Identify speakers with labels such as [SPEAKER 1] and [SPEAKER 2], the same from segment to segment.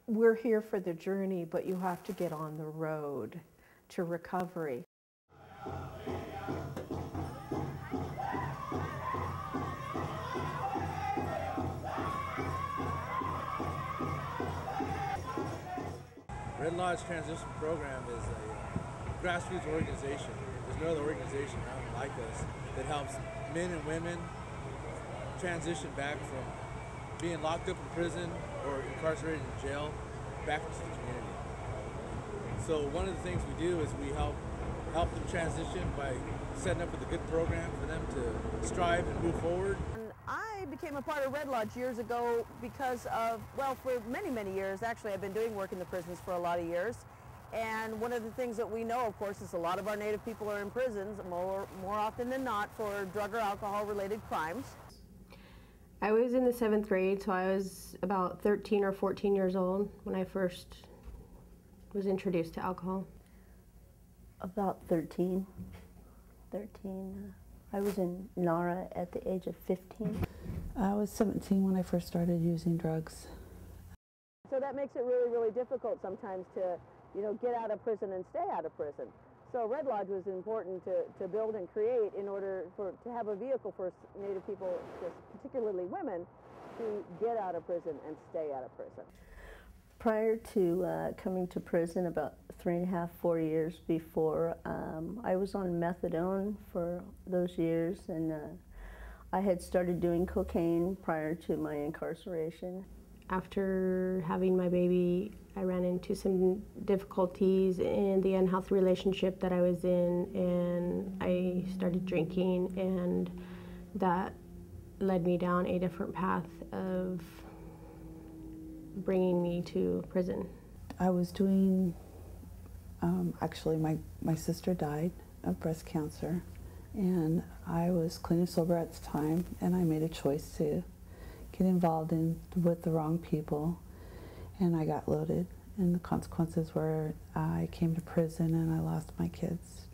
[SPEAKER 1] We're here for the journey, but you have to get on the road to recovery.
[SPEAKER 2] Red Lodge Transition Program is a grassroots organization. There's no other organization around like us that helps men and women transition back from being locked up in prison or incarcerated in jail back into the community. So one of the things we do is we help them transition by setting up with a good program for them to strive and move forward.
[SPEAKER 3] I became a part of Red Lodge years ago because of, well, for many, many years, actually, I've been doing work in the prisons for a lot of years. And one of the things that we know, of course, is a lot of our Native people are in prisons, more often than not, for drug or alcohol-related crimes.
[SPEAKER 4] I was in the 7th grade, so I was about 13 or 14 years old when I first was introduced to alcohol.
[SPEAKER 5] About 13. I was in NARA at the age of 15.
[SPEAKER 6] I was 17 when I first started using drugs.
[SPEAKER 3] So that makes it really, really difficult sometimes to, get out of prison and stay out of prison. So Red Lodge was important to build and create in order to have a vehicle for Native people, particularly women, to get out of prison and stay out of prison.
[SPEAKER 5] Prior to coming to prison, about 3.5, 4 years before, I was on methadone for those years, and I had started doing cocaine prior to my incarceration.
[SPEAKER 4] After having my baby, I ran into some difficulties in the unhealthy relationship that I was in, and I started drinking, and that led me down a different path of bringing me to prison.
[SPEAKER 6] I was doing, actually my sister died of breast cancer, and I was clean and sober at the time, and I made a choice to get involved with the wrong people, and I got loaded, and the consequences were I came to prison and I lost my kids.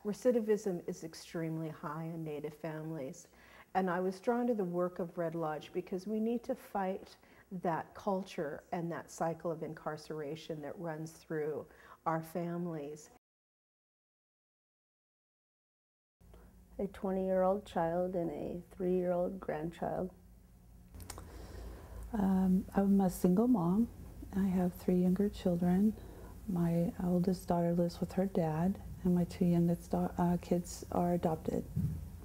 [SPEAKER 1] Recidivism is extremely high in Native families, and I was drawn to the work of Red Lodge because we need to fight that culture and that cycle of incarceration that runs through our families.
[SPEAKER 5] A 20-year-old child and a 3-year-old grandchild.
[SPEAKER 6] I'm a single mom. I have 3 younger children. My oldest daughter lives with her dad, and my 2 youngest kids are adopted.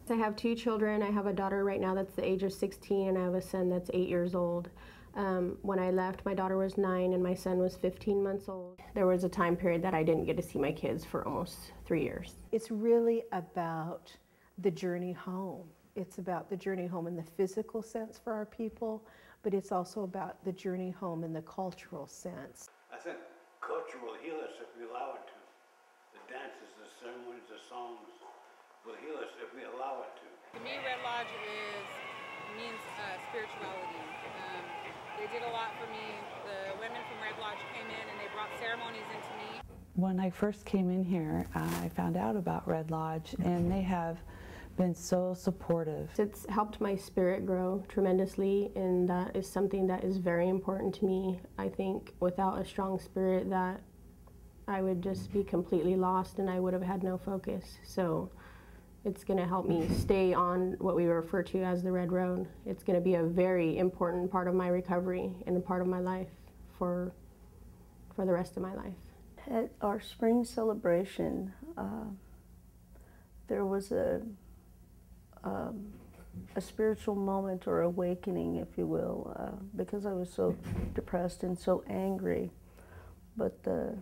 [SPEAKER 4] I have 2 children. I have a daughter right now that's the age of 16, and I have a son that's 8 years old. When I left, my daughter was 9 and my son was 15 months old. There was a time period that I didn't get to see my kids for almost 3 years.
[SPEAKER 1] It's really about the journey home. It's about the journey home in the physical sense for our people, but it's also about the journey home in the cultural sense.
[SPEAKER 7] I think culture will heal us if we allow it to. The dances, the ceremonies, the songs will heal us if we allow it to.
[SPEAKER 8] To me, Red Lodge means spirituality. They did a lot for me. The women from Red Lodge came in and they brought ceremonies into me.
[SPEAKER 6] When I first came in here, I found out about Red Lodge, and they have been so supportive.
[SPEAKER 4] It's helped my spirit grow tremendously, and that is something that is very important to me. I think without a strong spirit that I would just be completely lost and I would have had no focus. So it's going to help me stay on what we refer to as the Red Road. It's going to be a very important part of my recovery and a part of my life for the rest of my life.
[SPEAKER 5] At our spring celebration, there was a spiritual moment or awakening, if you will, because I was so depressed and so angry. But the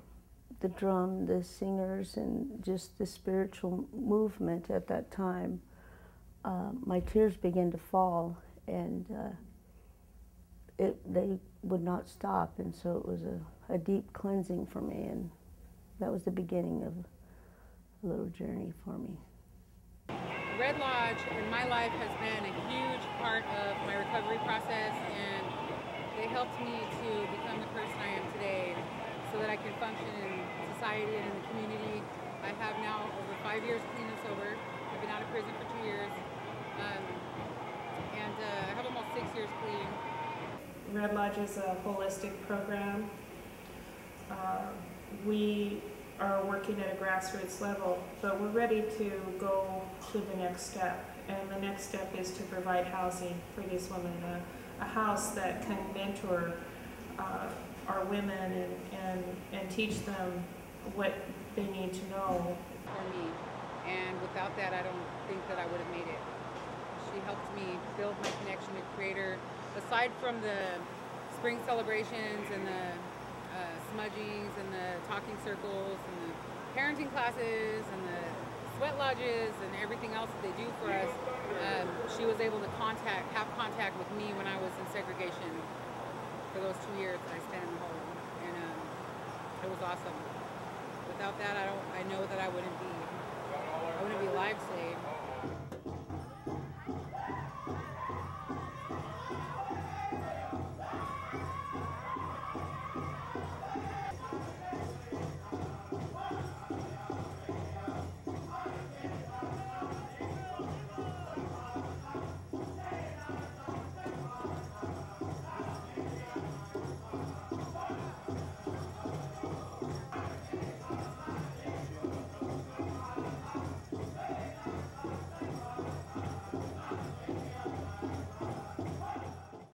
[SPEAKER 5] drum, the singers, and just the spiritual movement at that time, my tears began to fall, and they would not stop, and so it was a deep cleansing for me, and that was the beginning of a little journey for me.
[SPEAKER 8] Red Lodge in my life has been a huge part of my recovery process, and they helped me to become the person I am today so that I can function in society and in the community. I have now over 5 years clean and sober. I've been out of prison for 2 years, and I have almost 6 years clean.
[SPEAKER 9] Red Lodge is a holistic program we are working at a grassroots level, but we're ready to go to the next step. And the next step is to provide housing for these women, a house that can mentor our women and teach them what they need to know.
[SPEAKER 8] For me, and without that, I don't think that I would have made it. She helped me build my connection with Creator. Aside from the spring celebrations and the smudgings and the talking circles and the parenting classes and the sweat lodges and everything else that they do for us, she was able to have contact with me when I was in segregation for those 2 years that I spent in the hole, and it was awesome. Without that, I know that I wouldn't be alive today.